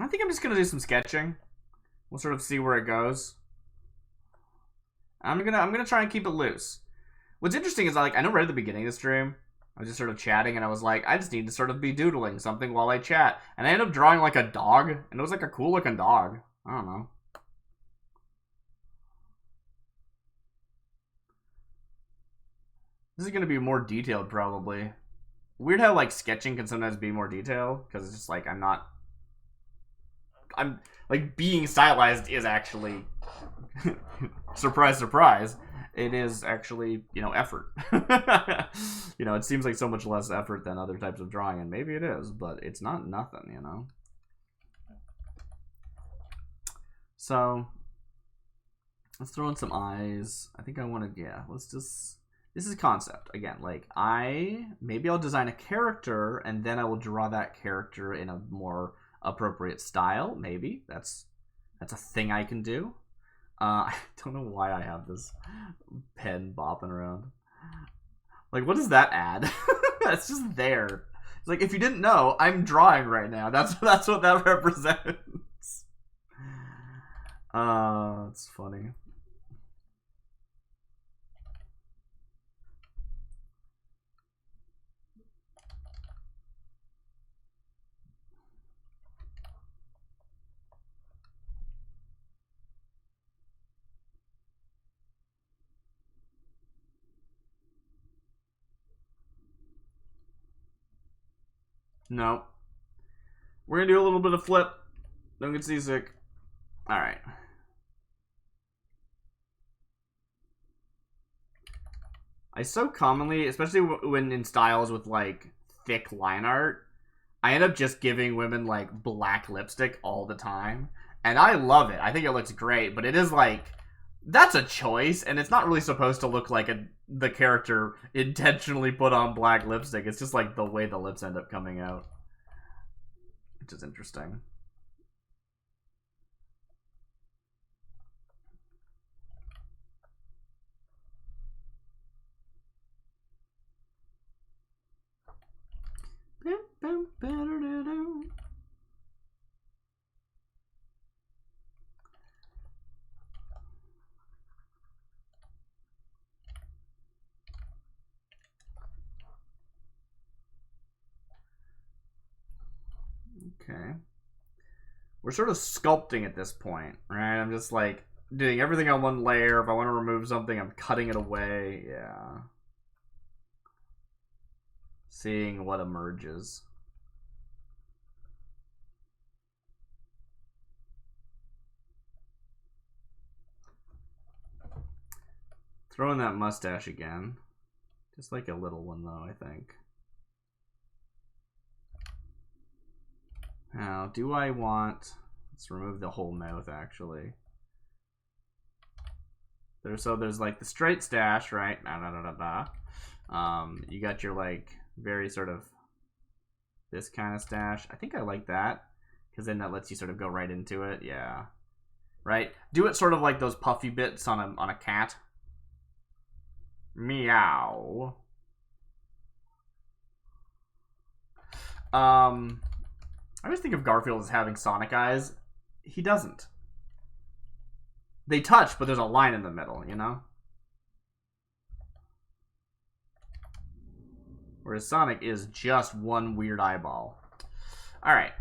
I think I'm just gonna do some sketching. We'll sort of see where it goes. I'm gonna try and keep it loose. What's interesting is I know right at the beginning of the stream, I was just sort of chatting and I was like, I just need to sort of be doodling something while I chat. And I ended up drawing like a dog, and it was like a cool looking dog. I don't know. This is gonna be more detailed probably. Weird how like sketching can sometimes be more detailed, because it's just like I'm like being stylized is actually surprise, surprise. It is actually, you know, effort. You know, it seems like so much less effort than other types of drawing, and maybe it is, but it's not nothing, you know. So let's throw in some eyes. I think I want to, yeah, let's just, this is concept again. Like maybe I'll design a character and then I will draw that character in a more appropriate style. Maybe that's a thing I can do. I don't know why I have this pen bopping around. Like, what does that add? It's just there. It's like, if you didn't know, I'm drawing right now. That's what that represents. It's funny. No. We're gonna do a little bit of flip. Don't get seasick. Alright. I so commonly, especially when in styles with like thick line art, I end up just giving women like black lipstick all the time. And I love it. I think it looks great, but it is like, that's a choice, and it's not really supposed to look like the character intentionally put on black lipstick. It's just like the way the lips end up coming out, which is interesting. Okay. We're sort of sculpting at this point, right? I'm just like doing everything on one layer. If I want to remove something, I'm cutting it away. Yeah. Seeing what emerges. Throw in that mustache again. Just like a little one, though, I think. Now, do I want... Let's remove the whole mouth, actually. So there's like the straight stash, right? You got your like very sort of this kind of stash. I think I like that because then that lets you sort of go right into it. Yeah, right. Do it sort of like those puffy bits on a cat. Meow. I always think of Garfield as having Sonic eyes. He doesn't. They touch, but there's a line in the middle, you know? Whereas Sonic is just one weird eyeball. Alright.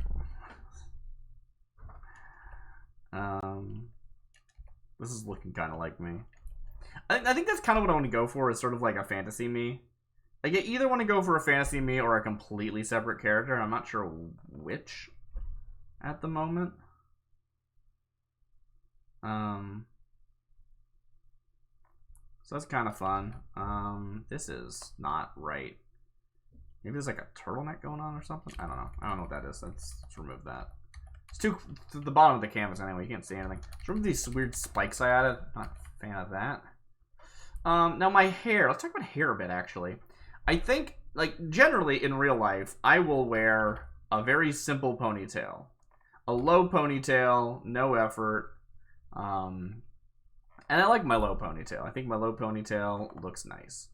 This is looking kind of like me. I think that's kind of what I want to go for, is sort of like a fantasy me. Like, I either want to go for a fantasy me or a completely separate character, and I'm not sure which at the moment. So that's kind of fun. This is not right. Maybe there's like a turtleneck going on or something. I don't know. I don't know what that is. Let's remove that. It's too to the bottom of the canvas anyway. You can't see anything. Let's remove these weird spikes I added. Not a fan of that. Now my hair. Let's talk about hair a bit, actually. I think, like, generally in real life, I will wear a very simple ponytail. A low ponytail, no effort. And I like my low ponytail. I think my low ponytail looks nice.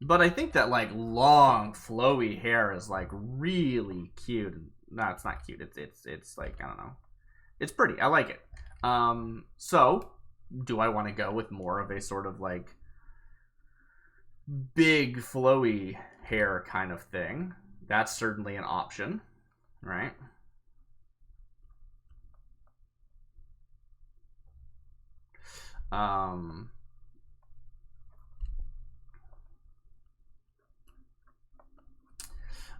But I think that like long flowy hair is like really cute. No, it's not cute. It's like, I don't know. It's pretty. I like it. So do I want to go with more of a sort of like big flowy hair kind of thing? That's certainly an option, right?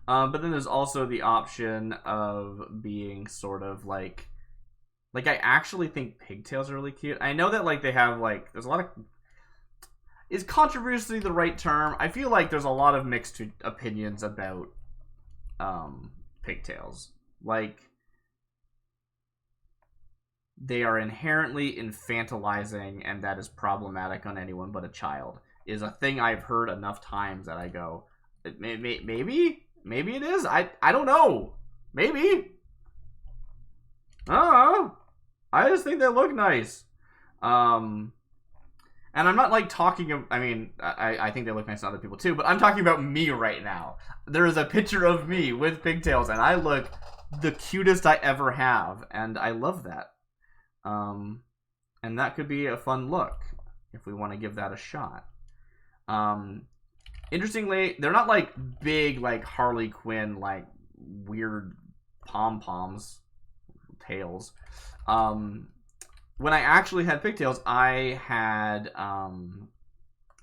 But then there's also the option of being sort of like I actually think pigtails are really cute. I know that like they have like there's a lot of, is controversy the right term? I feel like there's a lot of mixed opinions about pigtails. Like they are inherently infantilizing, and that is problematic on anyone but a child. Is a thing I've heard enough times that I go, maybe it is. I don't know. Maybe. Oh, I just think they look nice. And I'm not like talking. I mean, I think they look nice to other people too, but I'm talking about me right now. There is a picture of me with pigtails, and I look the cutest I ever have, and I love that. And that could be a fun look if we want to give that a shot. Interestingly, they're not like big, like Harley Quinn, like weird pom-poms, tails. When I actually had pigtails, I had,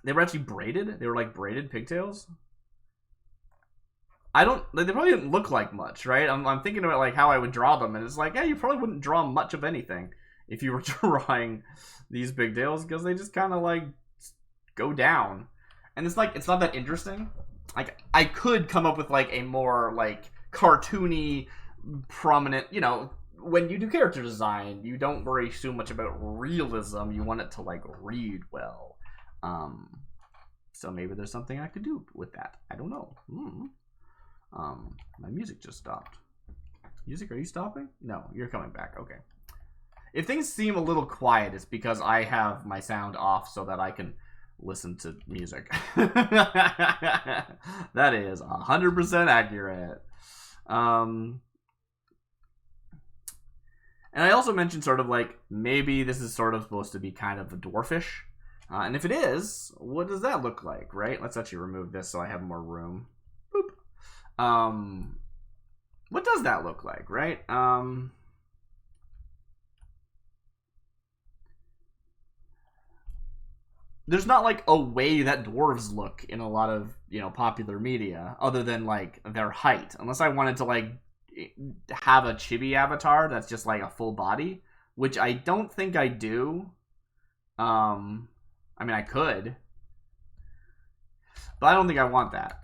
they were actually braided. They were like braided pigtails. They probably didn't look like much, right? I'm thinking about like how I would draw them, and it's like, yeah, you probably wouldn't draw much of anything if you were drawing these pigtails, because they just kind of like go down. And it's like, it's not that interesting. Like, I could come up with like a more like cartoony, prominent, you know, when you do character design, you don't worry too much about realism. You want it to like read well. So maybe there's something I could do with that. I don't know. My music just stopped. Music, are you stopping? No, you're coming back. Okay. If things seem a little quiet, it's because I have my sound off so that I can listen to music. That is 100% accurate. And I also mentioned sort of like, maybe this is sort of supposed to be kind of a dwarfish. And if it is, what does that look like, right? Let's actually remove this so I have more room. Boop. What does that look like, right? There's not like a way that dwarves look in a lot of, you know, popular media other than like their height. Unless I wanted to like have a chibi avatar that's just like a full body, which I don't think I do. I mean, I could, but I don't think I want that.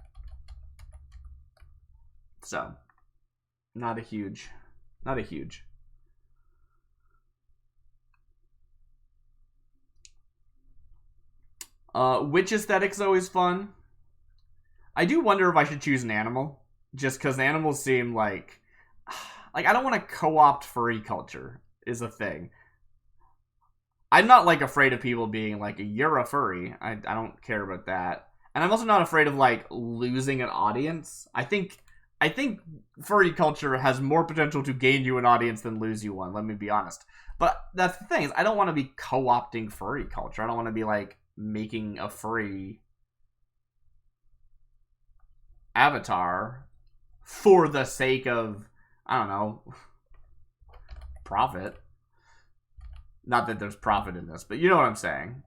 So, not a huge. Which aesthetic's always fun. I do wonder if I should choose an animal, just because animals seem like I don't want to co-opt furry culture is a thing. I'm not like afraid of people being like, you're a furry. I don't care about that. And I'm also not afraid of like losing an audience. I think furry culture has more potential to gain you an audience than lose you one, let me be honest. But that's the thing, is I don't want to be co-opting furry culture. I don't want to be like making a furry avatar for the sake of, I don't know, profit. Not that there's profit in this, but you know what I'm saying.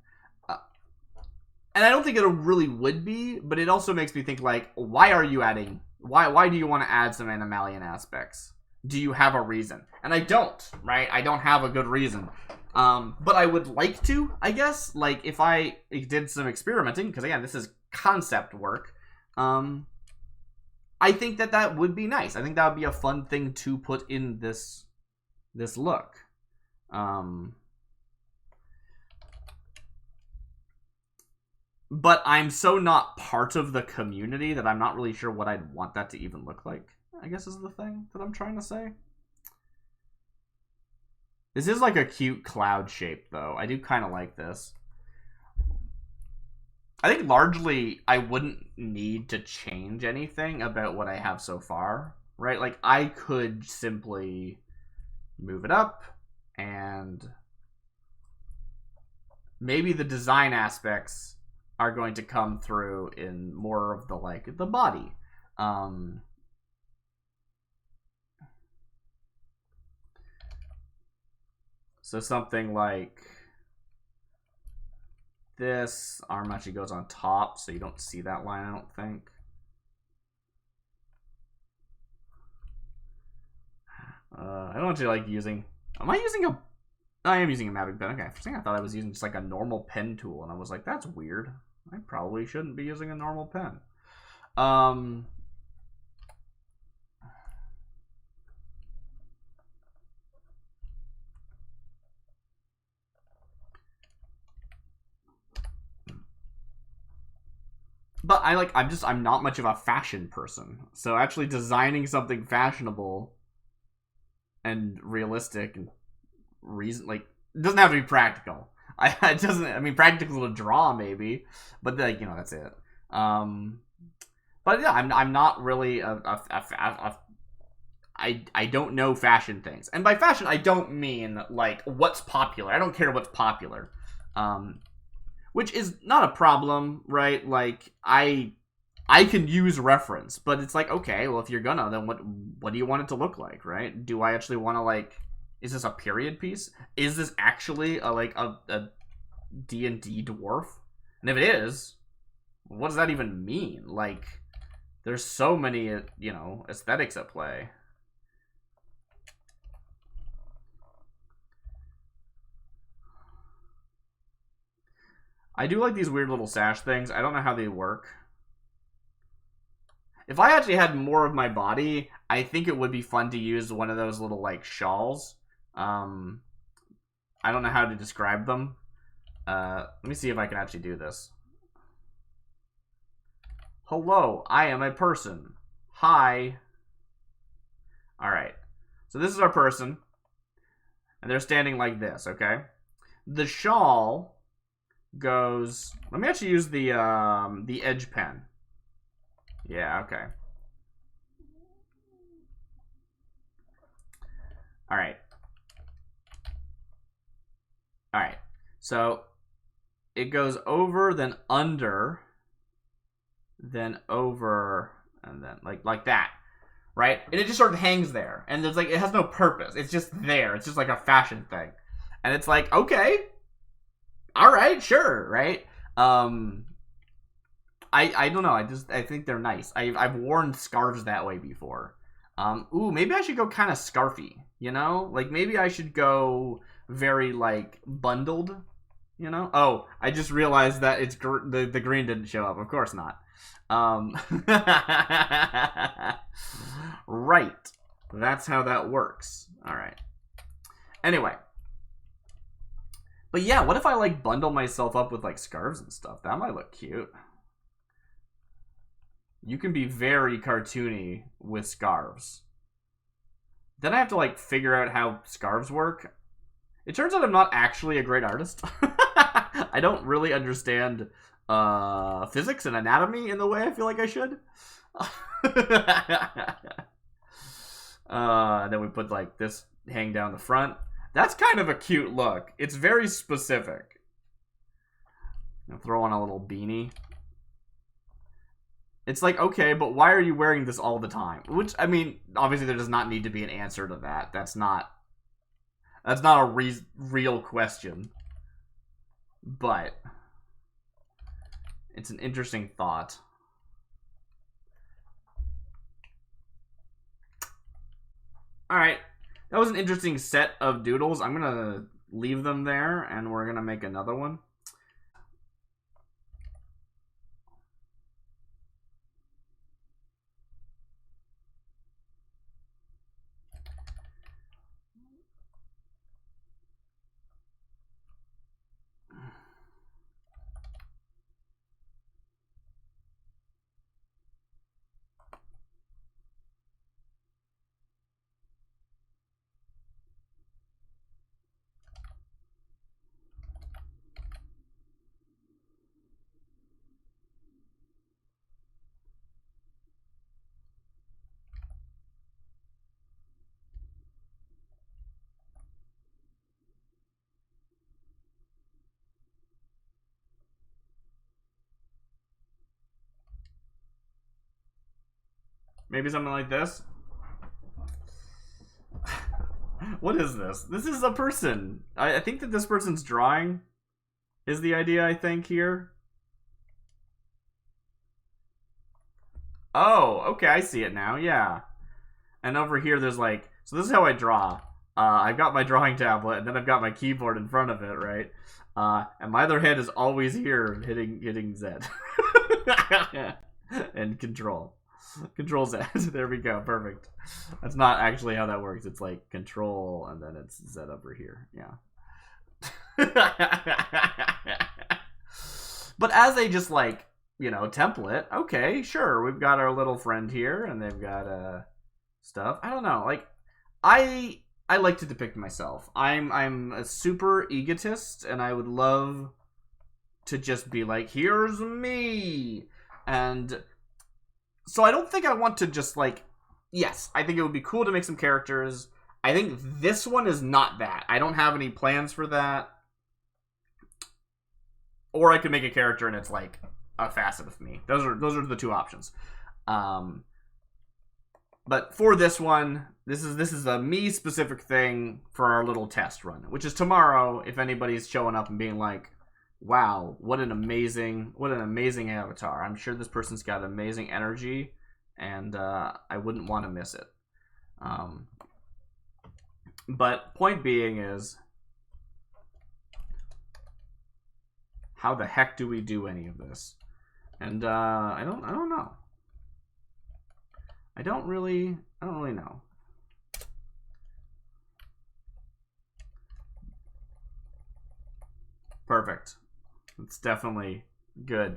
And I don't think it really would be, but it also makes me think like, why are you adding, why do you want to add some animalian aspects? Do you have a reason? And I don't, right? I don't have a good reason. But I would like to, I guess, like if I did some experimenting, because again, this is concept work. I think that would be nice. I think that would be a fun thing to put in this look. But I'm so not part of the community that I'm not really sure what I'd want that to even look like, I guess is the thing that I'm trying to say. This is like a cute cloud shape, though. I do kind of like this. I think largely I wouldn't need to change anything about what I have so far, right? Like I could simply move it up and maybe the design aspects are going to come through in more of the like the body. So something like this arm actually goes on top, so you don't see that line, I don't think. I don't actually like using. Am I using a? I am using a mapping pen. Okay, for a second I thought I was using just like a normal pen tool, and I was like, that's weird. I probably shouldn't be using a normal pen. But I'm not much of a fashion person. So actually designing something fashionable and realistic and reason like it doesn't have to be practical. It doesn't. I mean, practical to draw maybe, but like that's it. But yeah, I'm not really I don't know fashion things, and by fashion I don't mean like what's popular. I don't care what's popular, which is not a problem, right? Like I can use reference, but it's like okay, well if you're gonna, then what do you want it to look like, right? Do I actually want to like? Is this a period piece? Is this actually a D&D dwarf? And if it is, what does that even mean? Like, there's so many, aesthetics at play. I do like these weird little sash things. I don't know how they work. If I actually had more of my body, I think it would be fun to use one of those little, like, shawls. I don't know how to describe them. Let me see if I can actually do this. Hello, I am a person. Hi. Alright. So this is our person. And they're standing like this, okay? The shawl goes... Let me actually use the edge pen. Yeah, okay. Alright. Alright. So, it goes over, then under, then over, and then like that. Right? And it just sort of hangs there. And there's like, it has no purpose. It's just there. It's just like a fashion thing. And it's like, okay. Alright, sure, right? I don't know. I think they're nice. I've worn scarves that way before. Ooh, maybe I should go kind of scarfy. Like maybe I should go very like bundled. Oh, I just realized that it's the green didn't show up. Of course not. Right. That's how that works. All right. Anyway. But yeah, what if I like bundle myself up with like scarves and stuff? That might look cute. You can be very cartoony with scarves. Then I have to like figure out how scarves work. It turns out I'm not actually a great artist. I don't really understand physics and anatomy in the way I feel like I should. Then we put like this hang down the front. That's kind of a cute look. It's very specific. I'll throw on a little beanie. It's like, okay, but why are you wearing this all the time? Which, I mean, obviously there does not need to be an answer to that. That's not a real question. But it's an interesting thought. Alright. That was an interesting set of doodles. I'm going to leave them there, and we're going to make another one. Maybe something like this. What is this? This is a person. I think that this person's drawing is the idea, I think, here. Oh, okay, I see it now, yeah. And over here, there's like... So this is how I draw. I've got my drawing tablet, and then I've got my keyboard in front of it, right? And my other hand is always here, hitting Z. And Control. Control Z. There we go, perfect. That's not actually how that works. It's like Control, and then it's Z over here, yeah. But as a just like, you know, template, okay, sure, we've got our little friend here, and they've got stuff. I don't know, like, I like to depict myself. I'm a super egotist, and I would love to just be like, here's me. And so I don't think I want to just like, yes, I think it would be cool to make some characters. I think this one is not that. I don't have any plans for that. Or I could make a character and it's like a facet of me. Those are the two options. But for this one, this is a me specific thing for our little test run, which is tomorrow. If anybody's showing up and being like, "Wow, what an amazing avatar!" I'm sure this person's got amazing energy, and I wouldn't want to miss it. But point being is, how the heck do we do any of this? And I don't know. I don't really know. Perfect. It's definitely good.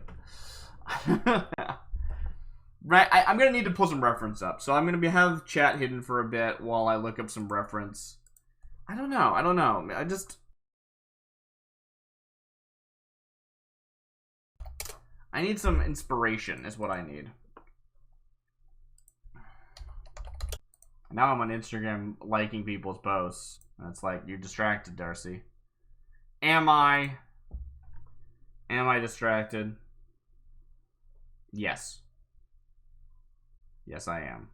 Right, I'm gonna need to pull some reference up, so I'm gonna have chat hidden for a bit while I look up some reference. I don't know. I need some inspiration is what I need. Now I'm on Instagram liking people's posts. And it's like, you're distracted, Darcy. Am I? Am I distracted? Yes. Yes, I am.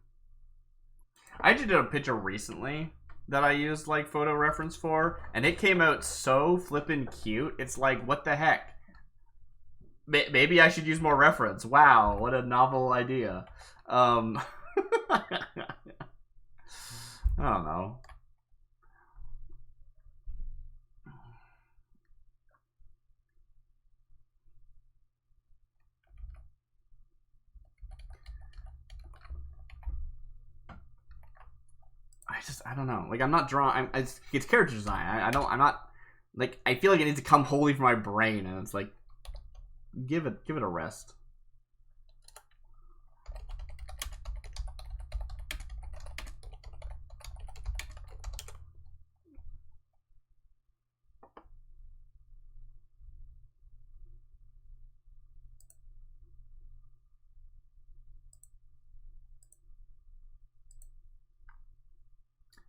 I actually did a picture recently that I used like photo reference for, and it came out so flippin' cute. It's like, what the heck? Maybe I should use more reference. Wow, what a novel idea. I don't know. I don't know. Like, I'm not drawing. It's character design. I'm not. Like, I feel like it needs to come wholly from my brain, and it's like, give it a rest.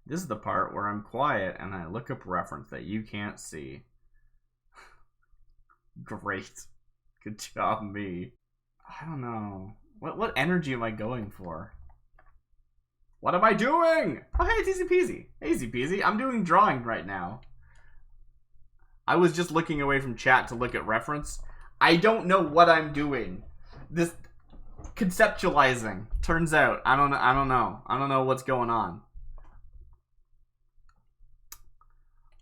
This is the part where I'm quiet and I look up reference that you can't see. Great. Good job, me. I don't know. What energy am I going for? What am I doing? Oh, hey, it's easy peasy. Easy peasy. I'm doing drawing right now. I was just looking away from chat to look at reference. I don't know what I'm doing. This conceptualizing. Turns out, I don't know. I don't know what's going on.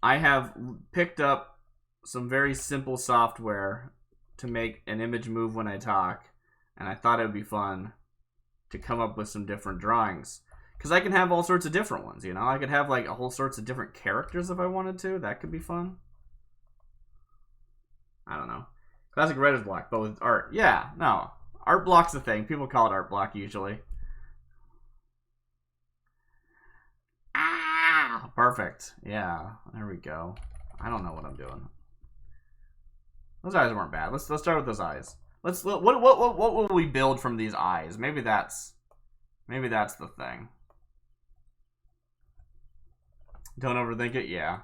I have picked up some very simple software to make an image move when I talk, and I thought it would be fun to come up with some different drawings. Because I can have all sorts of different ones, you know? I could have like a whole sorts of different characters if I wanted to. That could be fun. I don't know. Classic writer's block, but with art. Yeah, no. Art block's a thing. People call it art block usually. Perfect. Yeah, there we go. I don't know what I'm doing. Those eyes weren't bad. Let's start with those eyes. What will we build from these eyes? Maybe that's the thing. Don't overthink it. Yeah.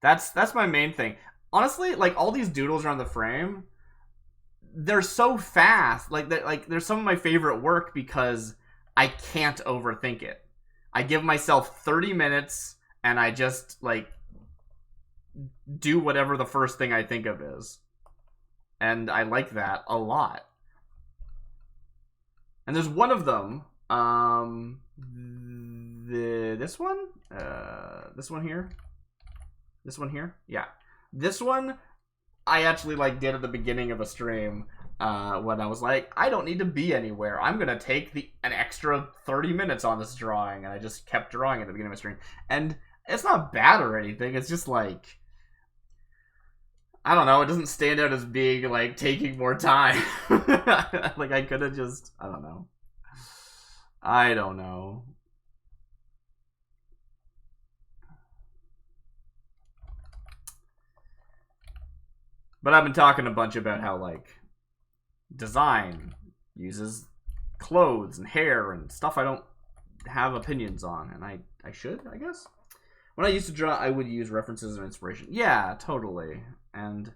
That's my main thing. Honestly, like all these doodles around the frame, they're so fast. Like they're some of my favorite work because I can't overthink it. I give myself 30 minutes and I just, like, do whatever the first thing I think of is. And I like that a lot. And there's one of them, this one? This one here? This one here? Yeah. This one, I actually, like, did at the beginning of a stream, when I was like, I don't need to be anywhere. I'm gonna take an extra 30 minutes on this drawing, and I just kept drawing at the beginning of my stream. And it's not bad or anything, it's just, like, I don't know, it doesn't stand out as being, like, taking more time. Like, I could've just, I don't know. But I've been talking a bunch about how, like, design uses clothes and hair and stuff I don't have opinions on, and I should, I guess. When I used to draw, I would use references and inspiration. Yeah, totally. And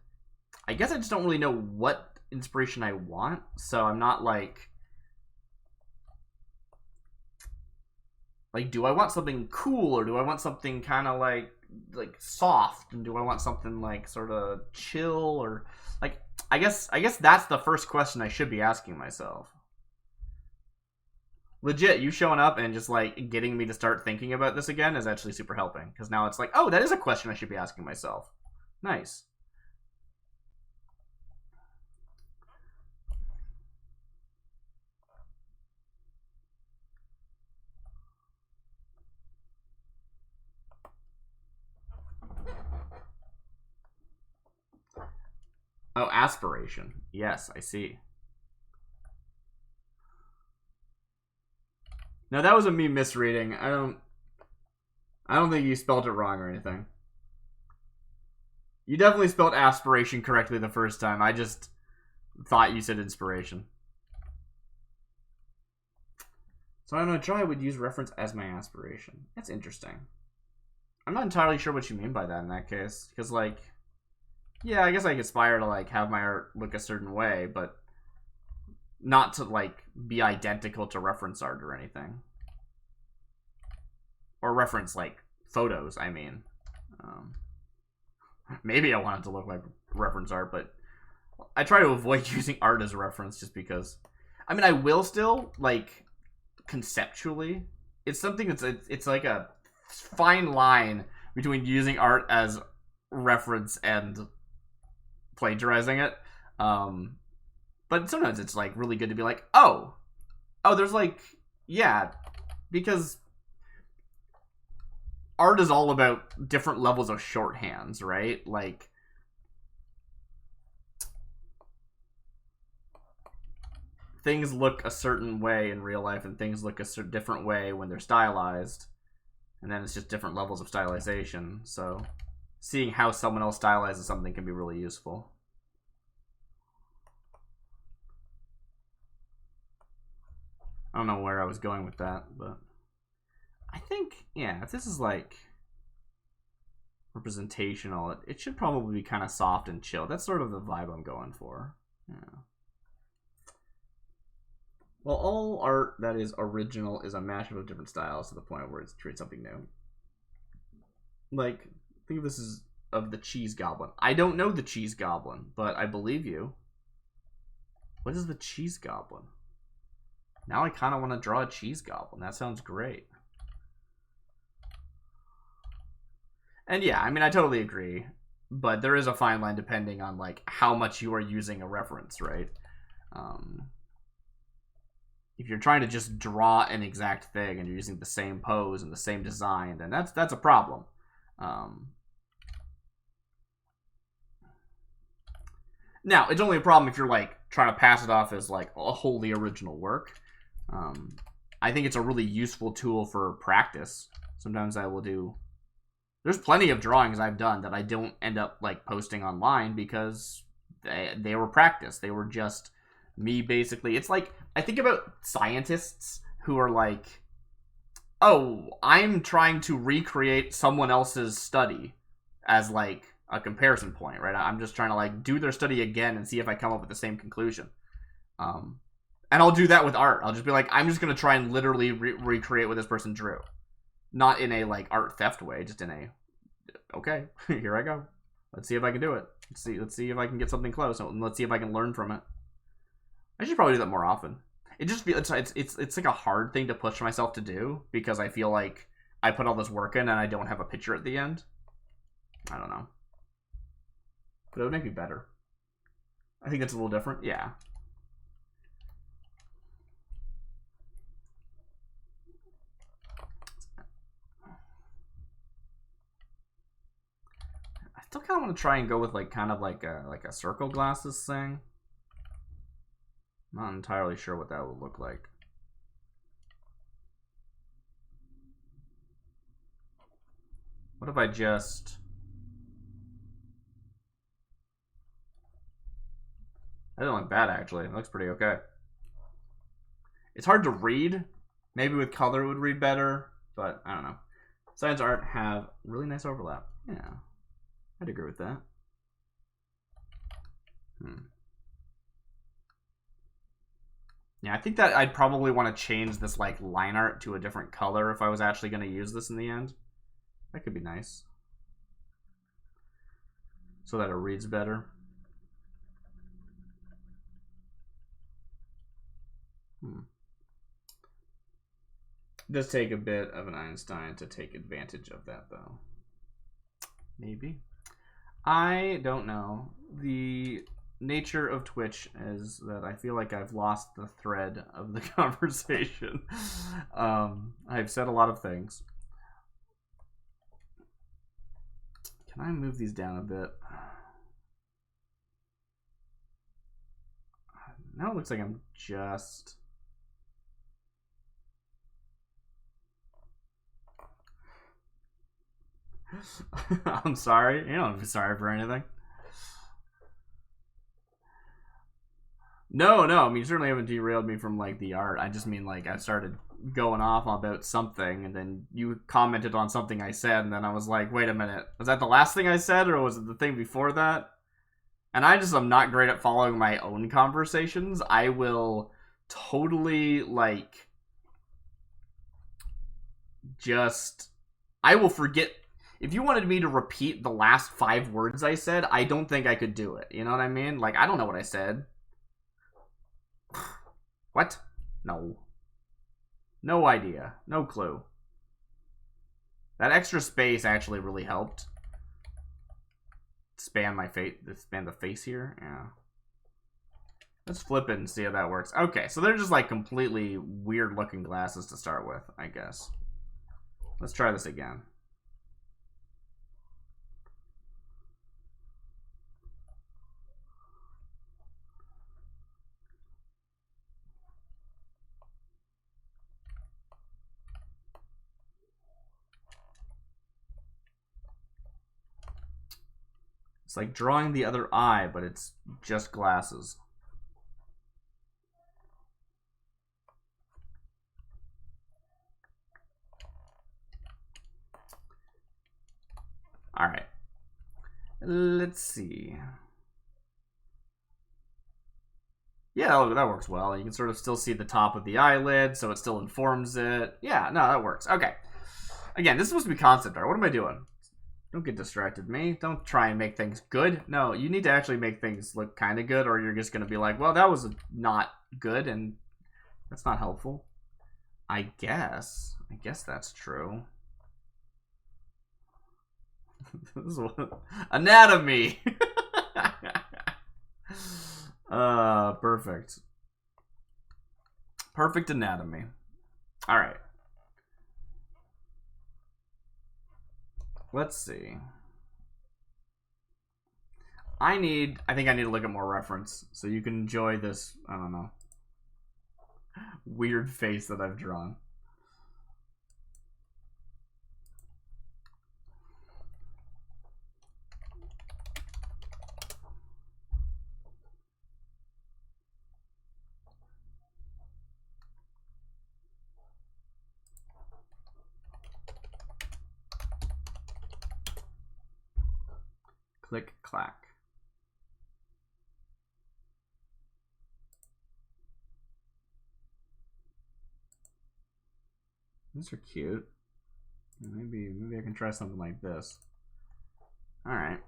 I guess I just don't really know what inspiration I want, so I'm not like, do I want something cool, or do I want something kind of like soft, and do I want something like sort of chill, or like, I guess that's the first question I should be asking myself. Legit, you showing up and just like getting me to start thinking about this again is actually super helping, because now it's like, oh, that is a question I should be asking myself. Nice. Oh, aspiration. Yes, I see. No, that was a me misreading. I don't think you spelled it wrong or anything. You definitely spelled aspiration correctly the first time. I just thought you said inspiration. So I'm gonna try I would use reference as my aspiration. That's interesting. I'm not entirely sure what you mean by that in that case, because like, yeah, I guess I aspire to like have my art look a certain way, but not to like be identical to reference art or anything, or reference like photos. I mean, maybe I want it to look like reference art, but I try to avoid using art as a reference just because. I mean, I will still, like, conceptually. It's something that's it's like a fine line between using art as reference and plagiarizing it. But sometimes it's like really good to be like, oh, there's like, yeah, because art is all about different levels of shorthands, right? Like, things look a certain way in real life, and things look a different way when they're stylized, and then it's just different levels of stylization. So seeing how someone else stylizes something can be really useful. I don't know where I was going with that, but I think, yeah, if this is like representational, it should probably be kind of soft and chill. That's sort of the vibe I'm going for. Yeah. Well, all art that is original is a mashup of different styles to the point where it's creates something new. Like, think of this as of the cheese goblin. I don't know the cheese goblin, but I believe you. What is the cheese goblin? Now I kind of want to draw a cheese goblin. That sounds great. And yeah, I mean, I totally agree. But there is a fine line depending on, like, how much you are using a reference, right? If you're trying to just draw an exact thing and you're using the same pose and the same design, then that's a problem. Now, it's only a problem if you're, like, trying to pass it off as, like, a wholly original work. I think it's a really useful tool for practice. Sometimes I will do... There's plenty of drawings I've done that I don't end up, like, posting online because they were practice. They were just me, basically. It's like, I think about scientists who are like, oh, I'm trying to recreate someone else's study as, like, a comparison point, right? I'm just trying to, like, do their study again and see if I come up with the same conclusion. And And I'll do that with art. I'll just be like, I'm just going to try and literally recreate what this person drew. Not in a, like, art theft way, just in a, okay, here I go. Let's see if I can do it. Let's see if I can get something close, and let's see if I can learn from it. I should probably do that more often. It just feels, it's like a hard thing to push myself to do, because I feel like I put all this work in and I don't have a picture at the end. I don't know. But it would make me better. I think it's a little different. Yeah. I still kind of want to try and go with like kind of like a circle glasses thing. Not entirely sure what that would look like. What if I just... That doesn't look bad, actually. It looks pretty okay. It's hard to read. Maybe with color it would read better, but I don't know. Science art have really nice overlap. Yeah, I'd agree with that. Yeah, I think that I'd probably want to change this like line art to a different color if I was actually going to use this in the end. That could be nice. So that it reads better. It does take a bit of an Einstein to take advantage of that, though. Maybe. I don't know. The nature of Twitch is that I feel like I've lost the thread of the conversation. I've said a lot of things. Can I move these down a bit? Now it looks like I'm just... I'm sorry. You don't have to be sorry for anything. No. I mean, you certainly haven't derailed me from, like, the art. I just mean, like, I started going off about something, and then you commented on something I said, and then I was like, wait a minute. Was that the last thing I said, or was it the thing before that? And I just am not great at following my own conversations. I will totally, like, I will forget. If you wanted me to repeat the last 5 words I said, I don't think I could do it. You know what I mean? Like, I don't know what I said. What? No. No idea. No clue. That extra space actually really helped. Span my face. Span the face here. Yeah. Let's flip it and see how that works. Okay, so they're just like completely weird looking glasses to start with, I guess. Let's try this again. It's like drawing the other eye, but it's just glasses. All right. Let's see. Yeah, that works well. You can sort of still see the top of the eyelid, so it still informs it. Yeah, no, that works. Okay. Again, this is supposed to be concept art. What am I doing? Don't get distracted, me. Don't try and make things good. No, you need to actually make things look kind of good, or you're just going to be like, well, that was not good, and that's not helpful. I guess that's true. Anatomy! Perfect. Perfect anatomy. Alright. Let's see. I think I need to look at more reference so you can enjoy this, I don't know, weird face that I've drawn. Click, clack. These are cute. Maybe I can try something like this. All right.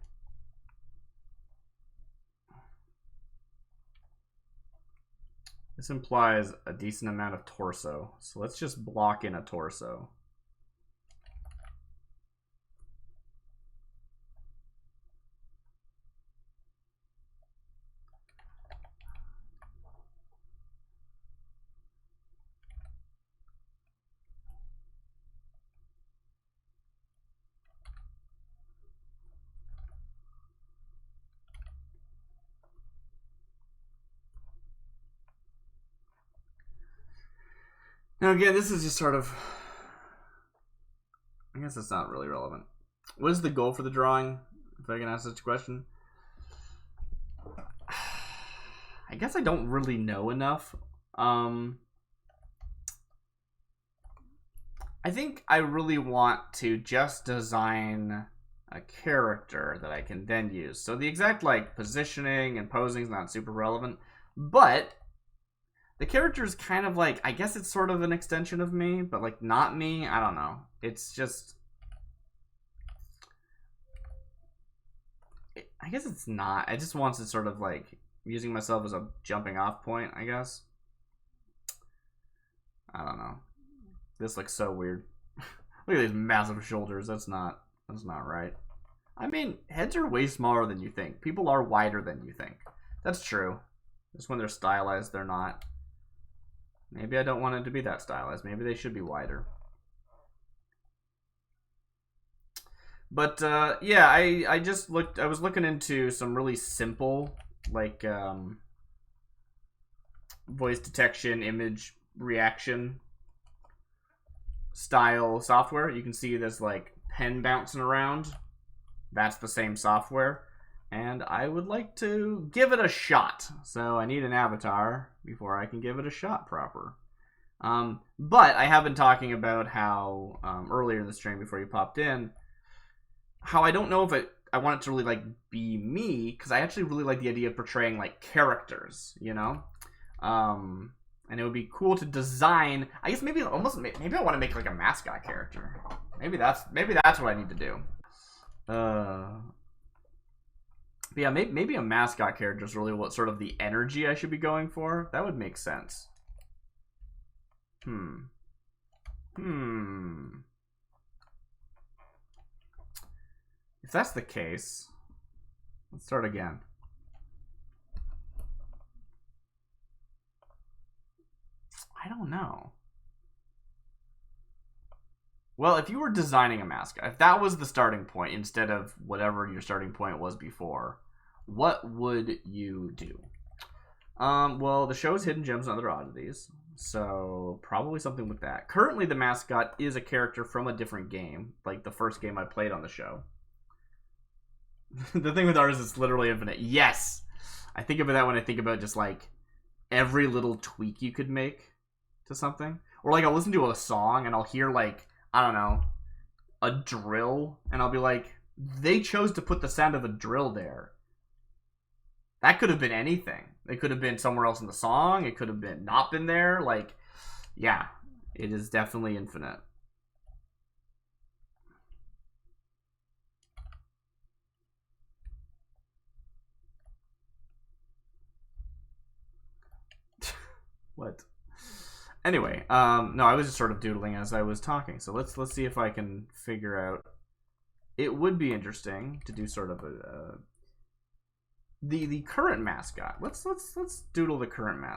This implies a decent amount of torso. So let's just block in a torso. Now again, this is just sort of, I guess it's not really relevant. What is the goal for the drawing? If I can ask such a question. I guess I don't really know enough. I think I really want to just design a character that I can then use. So the exact like positioning and posing is not super relevant, but the character is kind of like, I guess it's sort of an extension of me, but like not me. I don't know. It's just, I guess it's not. I just want to sort of like using myself as a jumping off point, I guess. I don't know. This looks so weird. Look at these massive shoulders. That's not right. I mean, heads are way smaller than you think. People are wider than you think. That's true. Just when they're stylized, they're not. Maybe I don't want it to be that stylized. Maybe they should be wider. But yeah, I just looked. I was looking into some really simple like voice detection, image reaction style software. You can see this like pen bouncing around. That's the same software. And I would like to give it a shot. So I need an avatar before I can give it a shot proper. But I have been talking about how earlier in the stream before you popped in, how I don't know if I want it to really like be me, because I actually really like the idea of portraying like characters, you know? And it would be cool to design, I guess maybe I want to make like a mascot character. Maybe that's what I need to do. But yeah, maybe a mascot character is really what sort of the energy I should be going for. That would make sense. If that's the case, let's start again. I don't know. Well, if you were designing a mascot, if that was the starting point instead of whatever your starting point was before, what would you do? Well, the show is Hidden Gems and Other Oddities, so probably something with that. Currently, the mascot is a character from a different game, like the first game I played on the show. The thing with ours is literally infinite. Yes! I think of that when I think about just like every little tweak you could make to something. Or like I'll listen to a song and I'll hear like, I don't know, a drill, and I'll be like, they chose to put the sound of a drill there. That could have been anything. It could have been somewhere else in the song. It could have been not been there. Like, yeah, it is definitely infinite. What? Anyway, no, I was just sort of doodling as I was talking. So let's see if I can figure out. It would be interesting to do sort of a the current mascot. Let's doodle the current mascot.